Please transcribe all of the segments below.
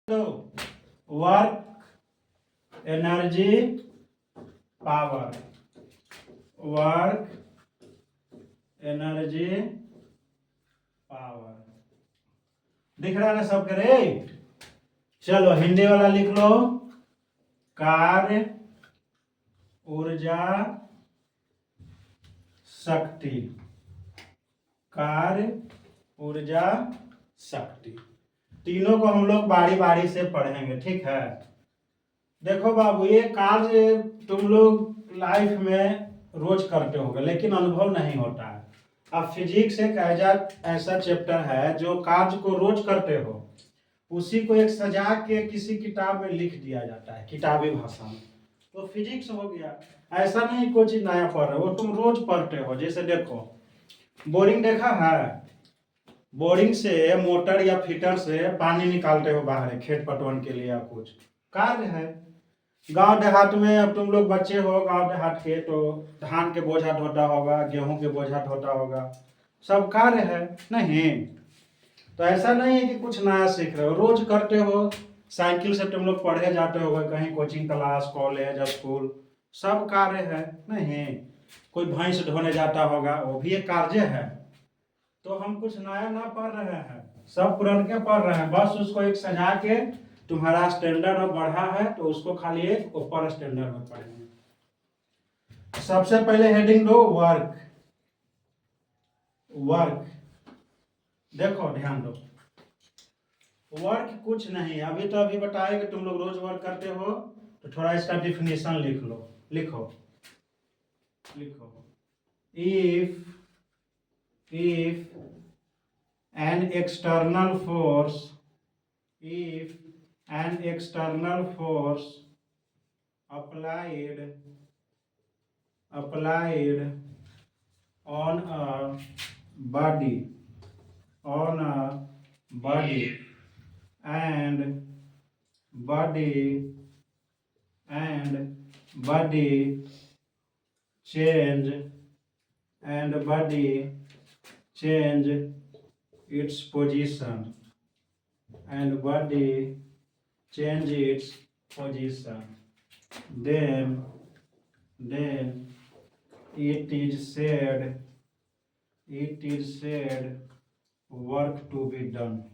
तो work energy power, work energy power दिख रहा है ना सबके रे। चलो हिंदी वाला लिख लो, कार्य ऊर्जा शक्ति, कार्य ऊर्जा शक्ति। तीनों को हम लोग बारी बारी से पढ़ेंगे, ठीक है। देखो बाबू, ये कार्य तुम लोग लाइफ में रोज करते होगे लेकिन अनुभव नहीं होता है। अब फिजिक्स एक ऐसा चैप्टर है जो कार्य को रोज करते हो, उसी को एक सजा के किसी किताब में लिख दिया जाता है किताबी भाषा में, तो फिजिक्स हो गया। ऐसा नहीं कोई चीज नया पढ़ रहे हो, तुम रोज पढ़ते हो। जैसे देखो, बोरिंग देखा है, बोरिंग से मोटर या फिटर से पानी निकालते हो बाहर खेत पटवन के लिए या कुछ कार्य है। गांव देहात में अब तुम लोग बच्चे हो, गांव देहात के, तो धान के बोझा ढोता होगा, गेहूं के बोझा ढोता होगा, सब कार्य है नहीं। तो ऐसा नहीं है कि कुछ नया सीख रहे हो, रोज करते हो। साइकिल से तुम लोग पढ़े जाते हो कहीं कोचिंग क्लास कॉलेज स्कूल, सब कार्य है नहीं। कोई भैंस ढोने जाता होगा, वो भी एक कार्य है। तो हम कुछ नया ना पढ़ रहे हैं, सब पुरान के पढ़ रहे हैं, बस उसको एक सजा के तुम्हारा स्टैंडर्ड अब बढ़ा है तो उसको खाली एक ऊपर स्टैंडर्ड में पढ़ेंगे। सबसे पहले हेडिंग दो वर्क। वर्क देखो ध्यान दो, वर्क कुछ नहीं, अभी बताए कि तुम लोग रोज वर्क करते हो, तो थोड़ा इसका डिफिनेशन लिख लो। लिखो लिखो, if an external force applied on a body and body change its position, then it is said work to be done।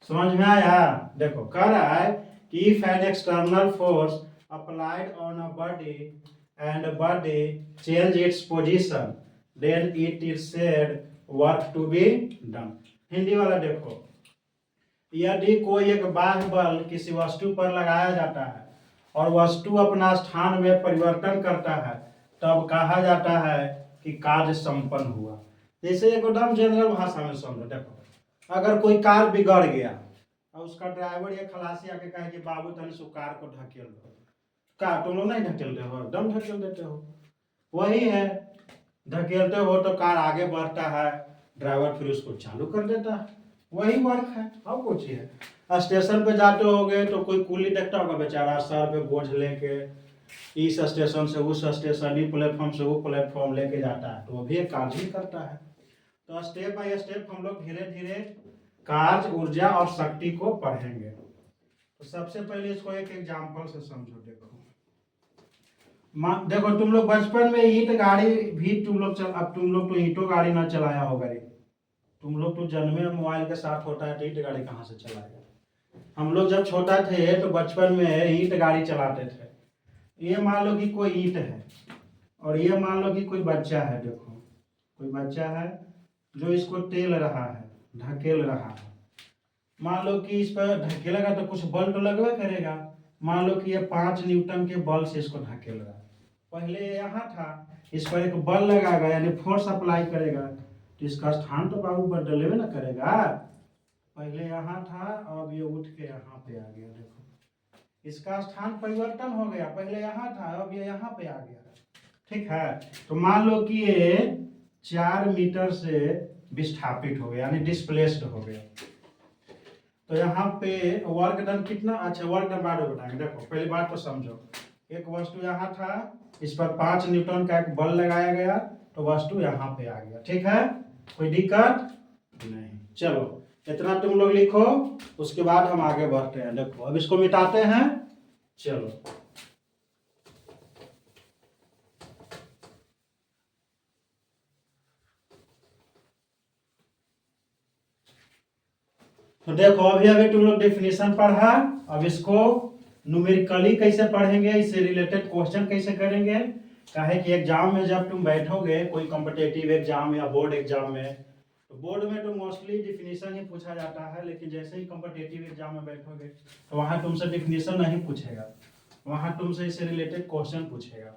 समझ में आया? देखो कह रहा है कि if an external force applied on a body and body change its position then it is said work to be done। Hindi वाला देखो, यदि कोई एक बाह्य बल किसी वस्तु पर लगाया जाता है और वस्तु अपना स्थान में परिवर्तन करता है, तब कहा जाता है कि कार्य संपन्न हुआ। जैसे एकदम जनरल भाषा में समझो। देखो, अगर कोई कार बिगड़ गया और उसका ड्राइवर या खलासी आके कहे कि बाबू तनी सो कार को ढकेल दो, कार तुम लोग नहीं ढकेलते हो, एकदम ढकेल देते हो। वही है, धकेलते हो तो कार आगे बढ़ता है, ड्राइवर फिर उसको चालू कर देता है, वही वर्क है। और कुछ है। स्टेशन पे जाते होगे तो कोई कुली देखता होगा बेचारा सर पे बोझ लेके इस स्टेशन से उस स्टेशन, ई प्लेटफॉर्म से वो प्लेटफॉर्म लेके जाता है, तो वो भी एक कार्य ही करता है। तो स्टेप बाय स्टेप हम लोग धीरे धीरे कार्य ऊर्जा और शक्ति को पढ़ेंगे। तो सबसे पहले इसको एक एग्जांपल से समझो। देखो तुम लोग बचपन में ईंट गाड़ी भी तुम लोग अब तुम लोग तो ईंटों गाड़ी ना चलाया होगा रे। तुम लोग तो जन्मे मोबाइल के साथ होता है तो ईंट गाड़ी कहाँ से चलाएगा। हम लोग जब छोटा थे तो बचपन में ईंट गाड़ी चलाते थे। ये मान लो कि कोई ईंट है और ये मान लो कि कोई बच्चा है। देखो कोई बच्चा है जो इसको टेल रहा है, ढकेल रहा है। मान लो कि इस पर ढकेलेगा तो कुछ बल तो लगवा करेगा। मान लो कि ये 5 न्यूटन के बल से इसको ढकेल रहा है। पहले यहाँ था, इस पर एक बल लगाएगा यानी फोर्स अप्लाई करेगा तो इसका स्थान तो बाबू बदले ना करेगा। पहले यहाँ था, अब ये उठ के यहाँ पे आ गया। देखो इसका स्थान परिवर्तन हो गया, पहले यहाँ था अब ये यहाँ पे आ गया। ठीक है, तो मान लो कि ये 4 मीटर से विस्थापित हो गया यानी डिस्प्लेस्ड हो गया। तो यहाँ पे वर्क डन कितना, अच्छा वर्क डन बाद में बताएंगे। देखो पहली बात तो समझो, एक वस्तु यहाँ था, इस पर 5 न्यूटन का एक बल लगाया गया तो वस्तु यहाँ पे आ गया। ठीक है, कोई दिक्कत नहीं। चलो इतना तुम लोग लिखो, उसके बाद हम आगे बढ़ते हैं। देखो अब इसको मिटाते हैं। चलो तो देखो अभी अभी तुम लोग डेफिनेशन पढ़ा। अब इसको न्यूमेरिकली कैसे पढ़ेंगे, इससे रिलेटेड क्वेश्चन कैसे करेंगे। काहे कि एग्जाम में जब तुम बैठोगे कोई कॉम्पिटेटिव एग्जाम या बोर्ड एग्जाम में, तो बोर्ड में तो मोस्टली डिफिनीशन ही पूछा जाता है, लेकिन जैसे ही कॉम्पिटेटिव एग्जाम में बैठोगे तो वहाँ तुमसे डिफिनीशन नहीं पूछेगा, वहाँ तुमसे इससे रिलेटेड क्वेश्चन पूछेगा।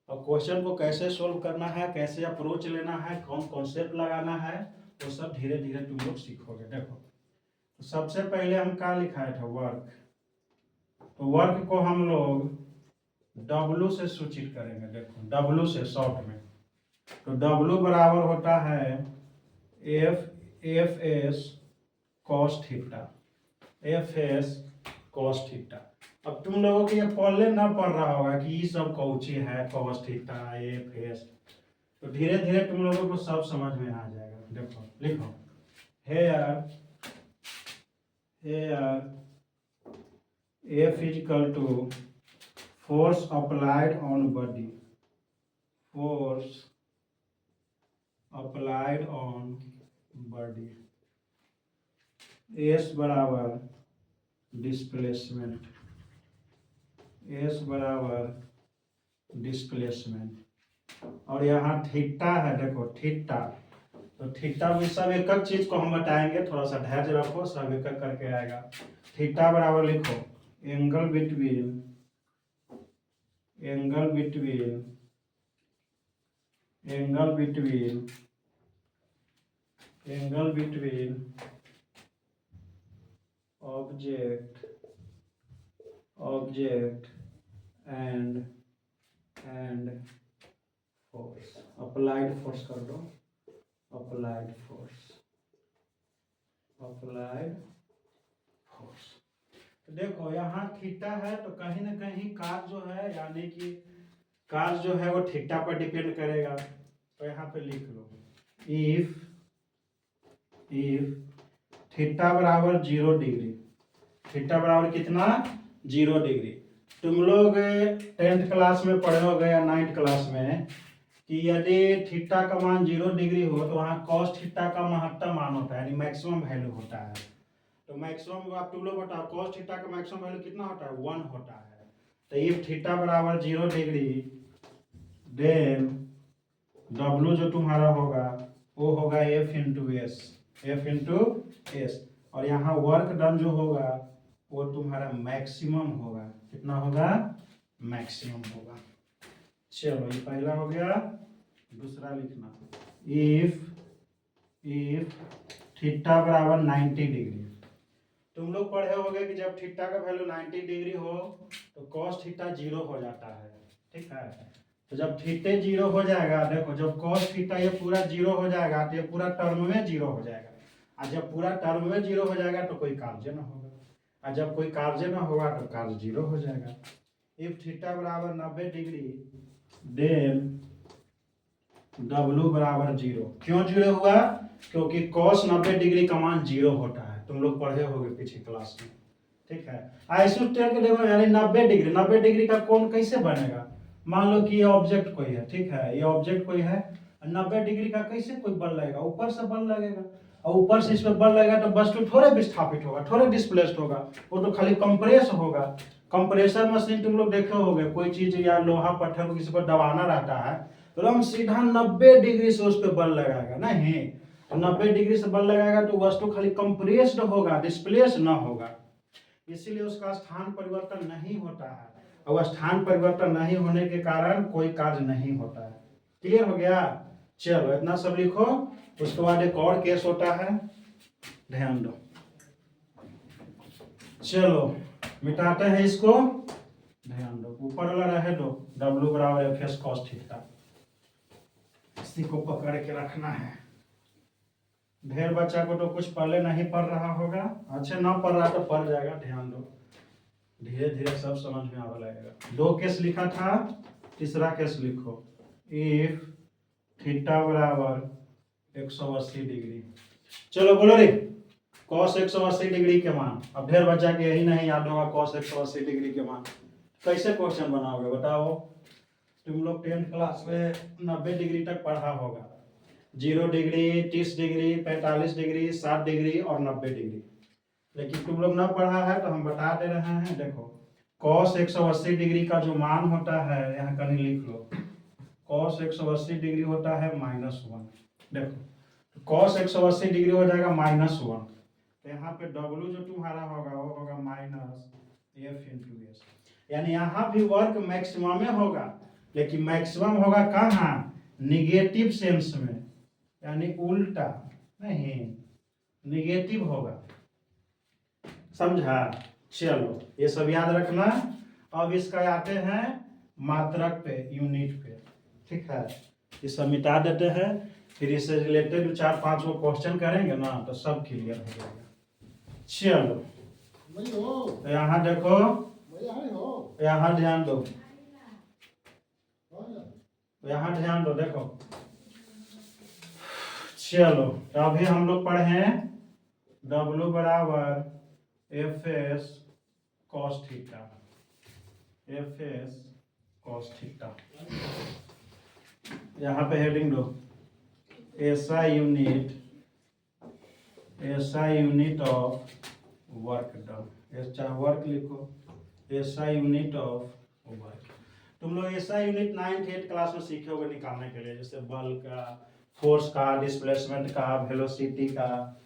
और क्वेश्चन को कैसे सोल्व करना है, कैसे अप्रोच लेना है, कौन कॉन्सेप्ट लगाना है, वो सब धीरे धीरे तुम लोग सीखोगे। देखो तो सबसे पहले हम क्या लिखाया था, वर्क। तो वर्क को हम लोग W से सूचित करेंगे। देखो W से शॉर्ट में, तो W बराबर होता है F S cos theta, F S cos theta. अब तुम लोगों को ये पहले ना पढ़ रहा होगा कि ये सब कौची है, कॉस थीटा, एफ एस, तो धीरे धीरे तुम लोगों को सब समझ में आ जाएगा। देखो लिखो hair F is equal to force applied on body, force applied on body, S बराबर डिस्प्लेसमेंट, S बराबर डिस्प्लेसमेंट। और यहाँ थीटा है, देखो थीटा, तो थीटा में सब एक एक चीज को हम बताएंगे, थोड़ा सा धैर्य रखो, सब एक एक करके आएगा। थीटा बराबर लिखो angle between object and force, applied force कर दो, अप्लाइड फोर्स। तो देखो यहाँ थीटा है, तो कहीं ना कहीं कार जो है, यानी कि कार जो है वो थीटा पर डिपेंड करेगा। तो यहाँ पे लिख लो इफ थीटा बराबर 0 डिग्री, थीटा बराबर कितना, 0 डिग्री। तुम लोग 10th क्लास में पढ़े हो या 9th क्लास में कि यदि थीटा का मान 0 डिग्री हो तो वहाँ कॉस थीटा का महत्तम मान होता है, यानी मैक्सिमम वैल्यू होता है। तो मैक्सिमम आप तुम लोग बताओ कॉस थीटा का मैक्सिमम वैल्यू कितना होता है, 1 होता है। तो इफ थीटा बराबर 0 डिग्री, देन W जो तुम्हारा होगा वो होगा F इंटू एस, और यहाँ वर्क डन जो होगा वो तुम्हारा मैक्सिमम होगा। कितना होगा, मैक्सिमम होगा। चलो ये पहला हो गया। दूसरा लिखना इफ थीटा बराबर 90 डिग्री। तुम लोग पढ़े होगे कि जब थीटा का वैल्यू 90 डिग्री हो तो कॉस थीटा 0 हो जाता है, ठीक है। तो जब थीटे 0 हो जाएगा, देखो जब कॉस थीटा ये पूरा 0 हो जाएगा तो ये पूरा टर्म में 0 हो जाएगा, और जब पूरा टर्म में 0 हो जाएगा तो कोई कार्य ना होगा, और जब कोई कार्य ना होगा तो कार्य 0 हो जाएगा। इफ थीटा बराबर 90 डिग्री, देन W बराबर 0। क्यों 0 हुआ, क्योंकि cos 90 डिग्री का मान 0 होता है, तुम लोग पढ़े होंगे पिछली क्लास में, ठीक है। आइसोस्टेट के देखो यानी 90 डिग्री का कोण कैसे बनेगा। मान लो कि ये ऑब्जेक्ट कोई है, ठीक है, ये ऑब्जेक्ट कोई है, 90 डिग्री का कैसे कोई बल लगेगा, ऊपर से बल लगेगा, और ऊपर से इस पर बल लगेगा तो वस्तु थोड़े विस्थापित होगा, थोड़े डिस्प्लेस्ड होगा, वो तो खाली कंप्रेस होगा। कंप्रेसर मशीन तुम लोग देखे होगे, कोई चीज या लोहा पत्थर को किसी पर दबाना रहता है तो हम सीधा 90 डिग्री से उस पर बल लगाएगा, नहीं तो 90 डिग्री से बल लगाएगा तो वस्तु खाली कंप्रेस्ड होगा, डिस्प्लेस ना होगा, इसीलिए उसका स्थान परिवर्तन नहीं होता है, और स्थान परिवर्तन नहीं होने के कारण कोई कार्य नहीं होता है। क्लियर हो गया। चलो इतना सब लिखो। उसके बाद एक और केस होता है, ध्यान दो। चलो मिटाते हैं इसको, ध्यान दो, ऊपर वाला रहे दो, W बराबर एफ एस कॉस थीटा, इसी को पकड़ के रखना है। ढेर बच्चा को तो कुछ पहले नहीं पढ़ रहा होगा, अच्छा ना पढ़ रहा तो पढ़ जाएगा, ध्यान दो, धीरे धीरे सब समझ में आने लगेगा। 2 केस लिखा था, तीसरा केस लिखो। इफ थीटा बराबर 180 डिग्री, चलो बोलो रे, cos 180 डिग्री के मान। अब ढेर बच्चा के यही नहीं याद होगा cos 180 डिग्री के मान। कैसे क्वेश्चन बनाओगे बताओ? तुम लोग 10th क्लास में 90 डिग्री तक पढ़ा होगा। 0 डिग्री, 30 डिग्री, 45 डिग्री, 60 डिग्री और 90 डिग्री। लेकिन तुम लोग ना पढ़ा है तो हम बता दे रहे हैं। देखो cos 180 डिग्री का जो मान होता है, यहाँ कहीं लिख लो, cos 180 डिग्री होता है -1। देखो cos 180 डिग्री हो जाएगा -1, तो यहाँ पे W जो तुम्हारा होगा वो होगा -F/s। यानी यहाँ भी वर्क मैक्सिमम में होगा, लेकिन मैक्सिमम होगा कहाँ? निगेटिव सेंस में, यानी उल्टा नहीं, निगेटिव होगा। समझा? चलो ये सब याद रखना। अब इसका आते हैं मात्रक पे, यूनिट पे। ठीक है, ये सब मिटा देते हैं, फिर इससे रिलेटेड 4-5 वो क्वेश्चन करेंगे ना तो सब क्लियर हो जाएगा। चलो यहाँ देखो, यहाँ ध्यान दो, यहाँ ध्यान दो। देखो चलो तो अभी हम लोग पढ़े हैं W बराबर Fs cos theta, Fs cos theta. यहाँ पे हेडिंग दो, SI unit of work done. चाहे वर्क लिखो, SI यूनिट ऑफ वर्क। तुम लोग SI unit 9th 8th class में सीखे होगे निकालने के लिए, जैसे बल का, फोर्स का, डिस्प्लेसमेंट का, वेलोसिटी का,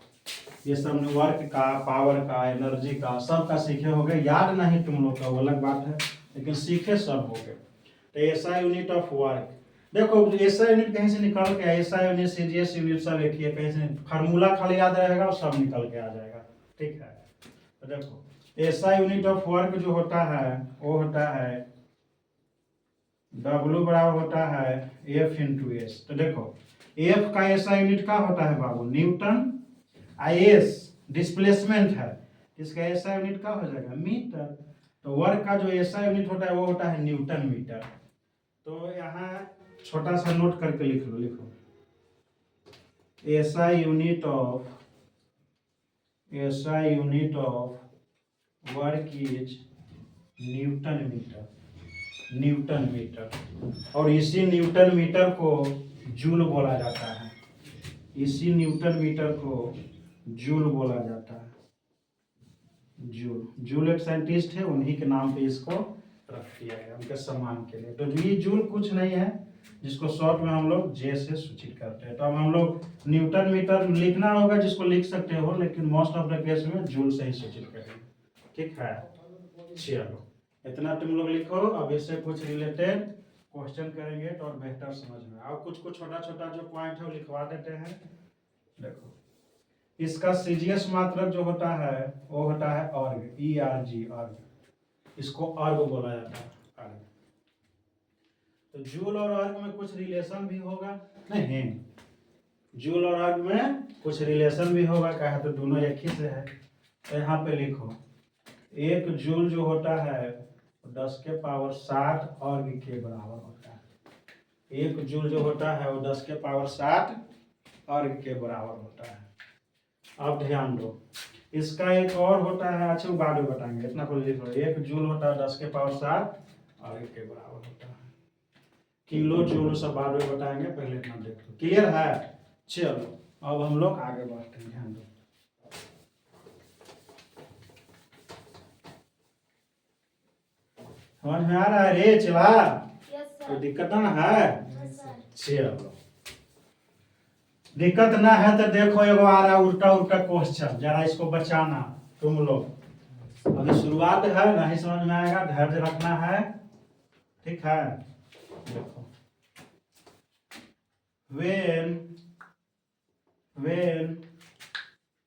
ये सब वर्क का, पावर का, एनर्जी का, सब का सीखे होगे। याद नहीं तुम लोग का वो अलग बात है, लेकिन सीखे सब होगे। तो SI यूनिट ऑफ वर्क, देखो SI यूनिट कहीं से निकल के, SI यूनिट, CGS यूनिट सब एक ही है, कहीं से फार्मूला खाली याद रहेगा और सब निकल के आ जाएगा। ठीक है, तो देखो SI यूनिट ऑफ वर्क जो होता है वो होता है W बराबर होता है F/s। तो देखो F का SI यूनिट क्या होता है बाबू? न्यूटन। IS डिस्प्लेसमेंट है, इसका SI यूनिट क्या हो जाएगा? मीटर। तो वर्क का जो SI यूनिट होता है वो होता है न्यूटन मीटर। तो यहाँ छोटा सा नोट करके लिख लो, लिखो SI unit of work is newton metre, newton metre. और इसी न्यूटन मीटर को जूल बोला जाता है, इसी न्यूटन मीटर को जूल बोला जाता है। जूल एक साइंटिस्ट है, उन्हीं के नाम पे इसको रख दिया गया, उनके सम्मान के लिए। तो ये जूल कुछ नहीं है, जिसको शॉर्ट में हम लोग जे से सूचित करते हैं। तो अब हम लोग न्यूटन मीटर लिखना होगा, जिसको लिख सकते हो, लेकिन मोस्ट ऑफ द केस में जूल से ही सूचित करेंगे। ठीक है, चलो इतना तुम लोग लिखो। अब इससे कुछ रिलेटेड क्वेश्चन करेंगे तो और बेहतर समझ में। और कुछ छोटा छोटा जो पॉइंट है वो लिखवा देते हैं। देखो इसका CGS मात्रक जो होता है वो होता है अर्ग, ERG, अर्ग। इसको अर्ग बोला जाता है, अर्ग। तो जूल और अर्ग में कुछ रिलेशन भी होगा नहीं? जूल और अर्ग में कुछ रिलेशन भी होगा, कहा तो दोनों एक ही से है। तो यहाँ पे लिखो 1 जूल जो होता है 10⁻60 अर्ग के बराबर होता है। 1 जूल जो होता है वो 10⁻60 अर्ग के बराबर होता है। अब ध्यान दो, इसका एक और होता है, अच्छा वो बाद में बताएंगे, इतना कुछ लिख लो। 1 जूल होता है 10⁻60 अर्ग के बराबर होता है। किलो जूल सब बाद में बताएंगे, पहले इतना देख लो। क्लियर है? चलो अब हम लोग आगे बढ़ते हैं, ध्यान दो। समझ में आ रहा है रे चिला? कोई दिक्कत ना है? चलो दिक्कत ना है तो देखो एगो आ रहा उल्टा उल्टा क्वेश्चन, जरा इसको बचाना तुम लोग। अभी शुरुआत है, नहीं समझ में आएगा, धैर्य रखना है। ठीक है, देखो when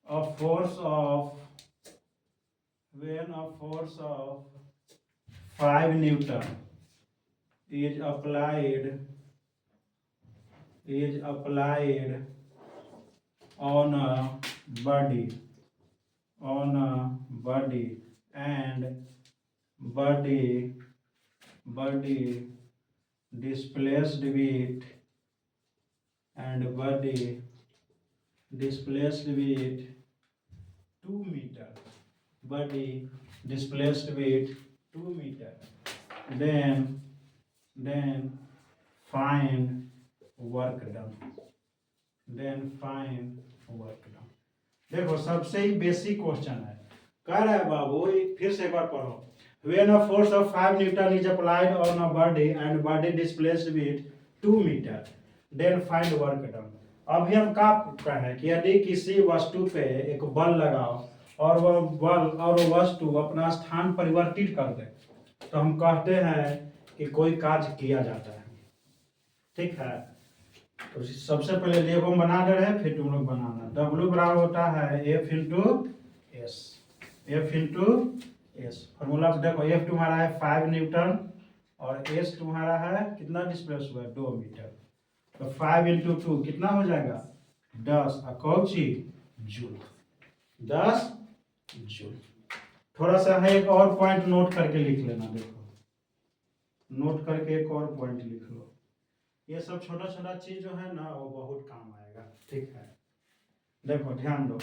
a force of 5 Newton is applied on a body and body displaced with and body displaced with 2 meter, body displaced with 2 meter, then find work done, देखो सबसे ही बेसिक क्वेश्चन है, कह रहा है बाबू, फिर से एक बार पढ़ो। When a force of 5 Newton is applied on a body and body displaced with 2 meter, then find work done। अभी हम क्या कहें कि यदि किसी वस्तु पे एक बल लगाओ और वह बल और वो वस्तु अपना स्थान परिवर्तित कर दे, तो हम कहते हैं कि कोई कार्य किया जाता है। ठीक है, तो सबसे पहले लेगो बना दे रहे, फिर तुम लोग बनाना। W बराबर होता है F इंटू एस। फॉर्मूला देखो, F तुम्हारा है 5 न्यूटन और S तुम्हारा है कितना डिस्प्लेस हुआ है 2 मीटर, तो 5 इंटू 2 कितना हो जाएगा 10 कौची जूल, 10 जूल। थोड़ा सा है एक और पॉइंट नोट करके लिख लेना, देखो नोट करके एक और पॉइंट लिख लो। ये सब छोटा छोटा चीज जो है ना वो बहुत काम आएगा। ठीक है, देखो ध्यान दो,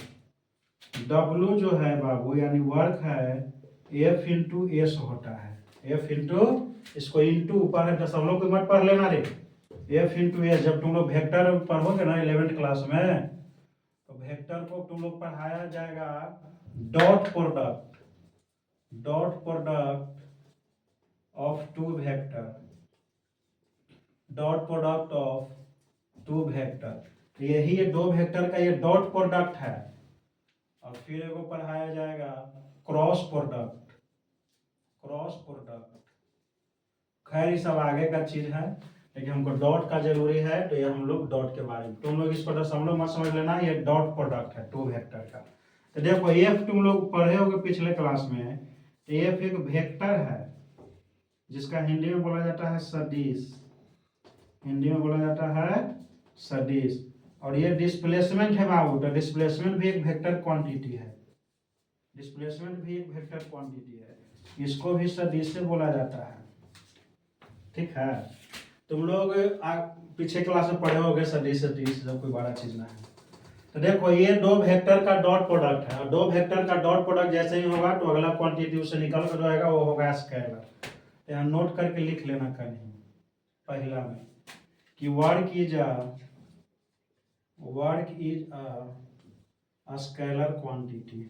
W जो है बाबू यानी वर्क है F इंटू एस होता है। F इंटू, इसको इंटू ऊपर है दशमलव को मत पढ़ लेना रे। F इंटू एस, जब तुम लोग वेक्टर पढ़ोगे ना 11th क्लास में, तो वेक्टर को तुम लोग पढ़ाया जाएगा dot product of two vector, dot product of two vector. यही ये दो वेक्टर का ये डॉट प्रोडक्ट है। और फिर एगो पढ़ाया जाएगा क्रॉस प्रोडक्ट। खैर ये सब आगे का चीज है, लेकिन हमको डॉट का जरूरी है, तो ये हम लोग डॉट के बारे में, तुम लोग इसको दशमलव मत समझ लेना, ये डॉट प्रोडक्ट है टू वेक्टर का। तो देखो एफ तुम लोग पढ़े होगे पिछले क्लास में, एफ एक वेक्टर है जिसका हिंदी में बोला जाता है सदिश, सदिश। और ये डिस्प्लेसमेंट है बाबू, तो डिस्प्लेसमेंट भी एक वेक्टर क्वांटिटी है, इसको भी सदिश से बोला जाता है। ठीक है, तुम लोग पीछे क्लास में पढ़े होगे सदिश सब कोई बड़ा चीज ना है। तो देखो ये दो वेक्टर का डॉट प्रोडक्ट है, और दो वेक्टर का डॉट प्रोडक्ट जैसे ही होगा तो अगला क्वांटिटी उससे निकल कर जाएगा, वो होगा स्केलर। यहाँ नोट करके लिख लेना कहीं पहला में कि work is a scalar quantity,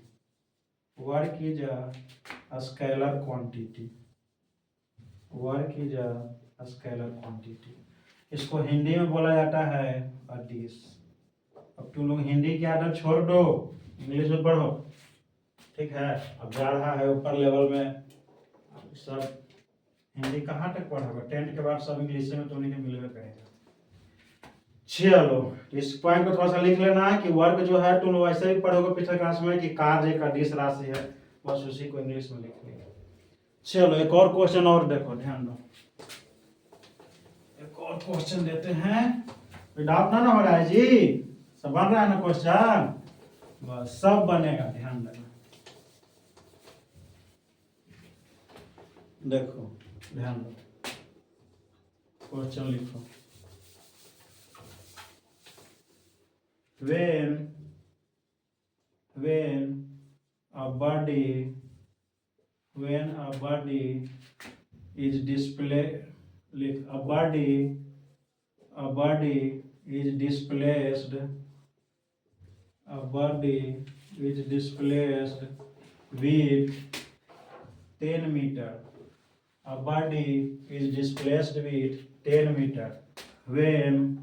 work is a scalar quantity। इसको हिंदी में बोला जाता है अदिश। अब तुम लोग हिंदी की आदत छोड़ दो, इंग्लिश में पढ़ो। ठीक है, अब जा रहा है ऊपर लेवल में, सब हिंदी कहाँ तक पढ़ोगे, 10th के बाद सब इंग्लिश में तो नहीं मिलवे करेगा। चलो इस पॉइंट को थोड़ा सा लिख लेना है कि वर्क जो है तुम वैसे भी पढ़ोगे पिछले क्लास में कि कार्य एक अदिश राशि है, बस उसी को इंग्लिश में लिख लेंगे। चलो एक और क्वेश्चन और देखो, ध्यान दो, एक और क्वेश्चन देते हैं। डाउट ना हो रहा है जी, सब बन रहा है ना क्वेश्चन, बस सब बनेगा, ध्यान देना। देखो ध्यान दो, क्वेश्चन लिखो। when a body is displaced, a body is displaced with 10 meter, a body is displaced with 10 meter when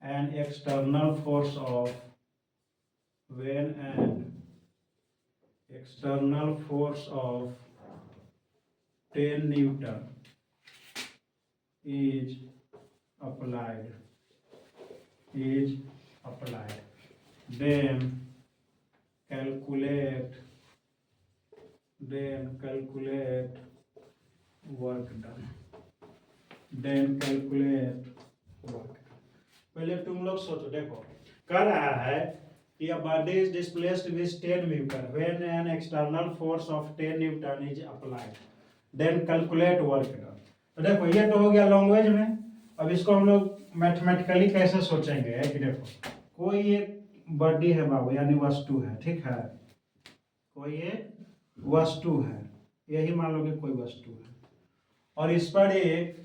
an external force of 10 Newton is applied, then calculate work done, पहले तुम लोग सोचो। देखो कह रहा है कि a body is displaced with 10 Newton when an external force of 10 Newton is applied, then calculate work done। तो देखो ये तो हो गया लैंग्वेज में, अब इसको हम लोग मैथमेटिकली कैसे सोचेंगे कि देखो कोई एक बॉडी है बाबू, यानी वस्तु है, ठीक है, कोई एक वस्तु है, यही मान लो कि कोई वस्तु है, और इस पर एक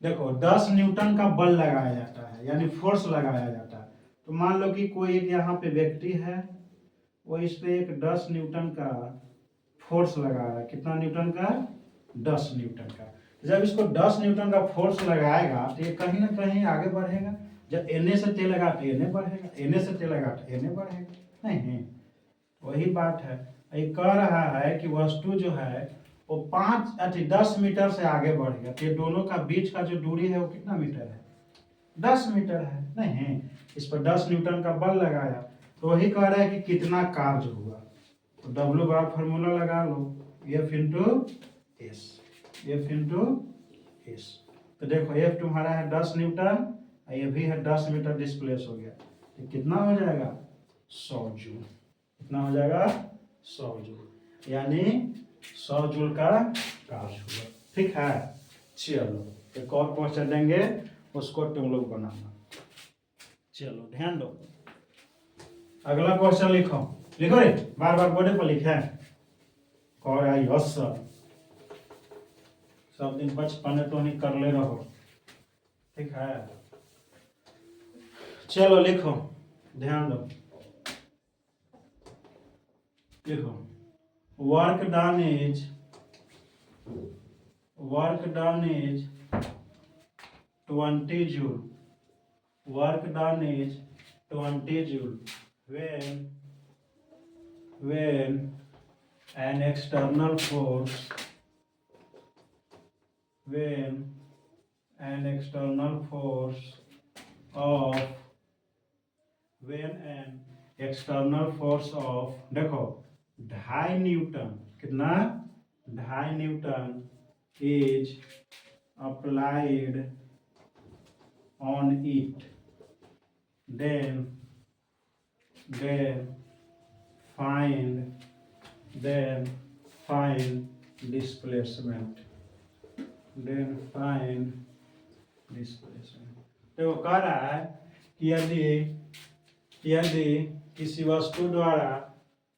देखो 10 न्यूटन का बल लगाया जाता है, यानी फोर्स लगाया जाता है। तो मान लो कि कोई एक यहाँ पे व्यक्ति है, वो इस पे एक 10 न्यूटन का फोर्स लगा रहा है। कितना न्यूटन का? 10 न्यूटन का। जब इसको 10 न्यूटन का फोर्स लगाएगा तो ये कहीं ना कहीं आगे बढ़ेगा। जब एने से टेलेगा तो एने बढ़ेगा, एने से टेलेगा तो एने बढ़ेगा, नहीं? वही बात है। ये कह रहा है कि वस्तु जो है वो 10 मीटर से आगे बढ़ेगा, तो ये दोनों का बीच का जो दूरी है वो कितना मीटर है? 10 मीटर है, नहीं? इस पर 10 न्यूटन का बल लगाया, तो वही कह रहा है कि कितना कार्य हुआ। तो W बराबर फॉर्मूला लगा लो, F into S, F into S. तो देखो F तुम्हारा है 10 न्यूटन, ये भी है 10 मीटर डिस्प्लेस हो गया, तो कितना हो जाएगा? 100 जूल। कितना हो जाएगा? 100 जूल, यानी 100 जूल का कार्य हुआ, ठीक है। चलो एक और क्वेश्चन देंगे, उसको तुम लोग बनाना। चलो ध्यान दो, अगला क्वेश्चन लिखो, लिखो रे, बार बार बोर्ड पर लिखे और आई यस सब दिन बचपन तो नहीं कर ले रहो, ठीक है। चलो लिखो, ध्यान दो, लिखो work done is 20 joule, work done is 20 joule when an external force of देखो 2.5 न्यूटन, कितना? 2.5 Newton is applied on it, then find displacement, तो कह रहा है कि यदि किसी वस्तु द्वारा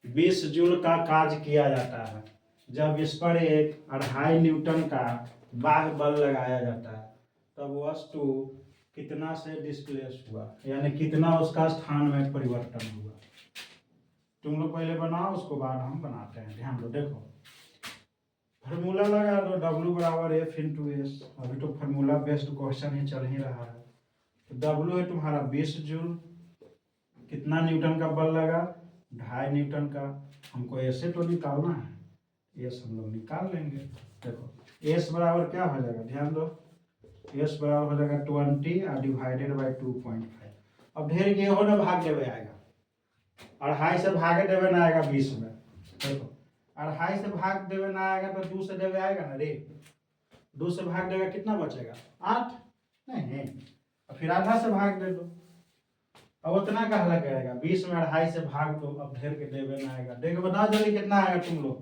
20 जूल का कार्य किया जाता है, जब इस पर एक 2.5 न्यूटन का बाह्य बल लगाया जाता है, तब वस्तु कितना से डिस्प्लेस हुआ, यानी कितना उसका स्थान में परिवर्तन हुआ। तुम लोग पहले बनाओ, उसको बाद हम बनाते हैं। ध्यान दो, देखो फार्मूला लगा दो, W बराबर F इंटू एस। अभी तो फार्मूला बेस्ड क्वेश्चन ही चल ही रहा है। तो W है तुम्हारा 20 जूल, कितना न्यूटन का बल लगा? 2.5 न्यूटन का। हमको ऐसे तो निकालना है, एस हम लोग निकाल लेंगे। देखो एस बराबर क्या हो जाएगा, ध्यान दो, एस बराबर हो जाएगा 20 और डिवाइडेड बाई 2.5। अब ढेर के हो ना भाग देवे आएगा, 2.5 से भागे देवे ना आएगा 20 में। देखो 2.5 से भाग देवे ना आएगा तो 2 से देवे आएगा ना रे, 2 से भाग देगा कितना बचेगा? 8, नहीं? और फिर आधा से भाग दे दो, अब उतना का हला करेगा, 20 में 2.5 से भाग दो, अब ढेर के देवे ना आएगा। देखो बताओ जल्दी कितना आएगा तुम लोग,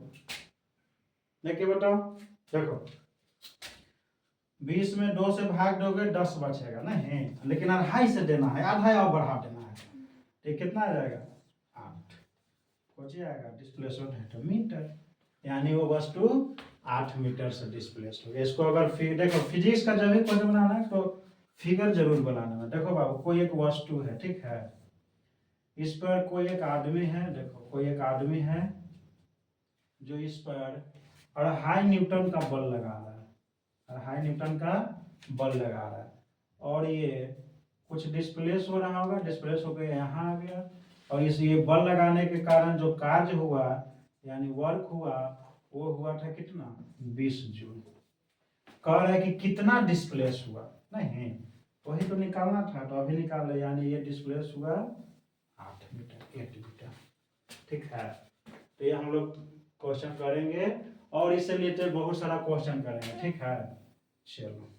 देख के बताओ। देखो 20 में 2 से भाग दोगे 10 बचेगा, नहीं? लेकिन 2.5 से देना है, आधा और बढ़ा देना है, तो कितना आ जाएगा? 8 हो जाएगा। डिस्प्लेसमेंट है तो मीटर, यानी वो वस्तु 8 मीटर से डिस्प्लेस हो गया। इसको अगर देखो फिजिक्स का जब भी क्वेश्चन बनाना है तो फिगर जरूर बनाना है। देखो बाबू कोई एक वस्तु है, ठीक है, इस पर कोई एक आदमी है, देखो कोई एक आदमी है जो इस पर 2.5 न्यूटन का बल लगा रहा है, 2.5 न्यूटन का बल लगा रहा है, और ये कुछ डिस्प्लेस हो रहा होगा, डिस्प्लेस होकर यहाँ आ गया, और इस ये बल लगाने के कारण जो कार्य हुआ यानी वर्क हुआ, वो हुआ था कितना? 20 जूल। कह रहा है कि कितना डिस्प्लेस हुआ, नहीं? वही तो निकालना था, तो अभी निकाल ले, यानी ये डिस्प्लेस हुआ 8 मीटर, ठीक है। तो ये हम लोग क्वेश्चन करेंगे और इससे रिलेटेड बहुत सारा क्वेश्चन करेंगे, ठीक है। चलो।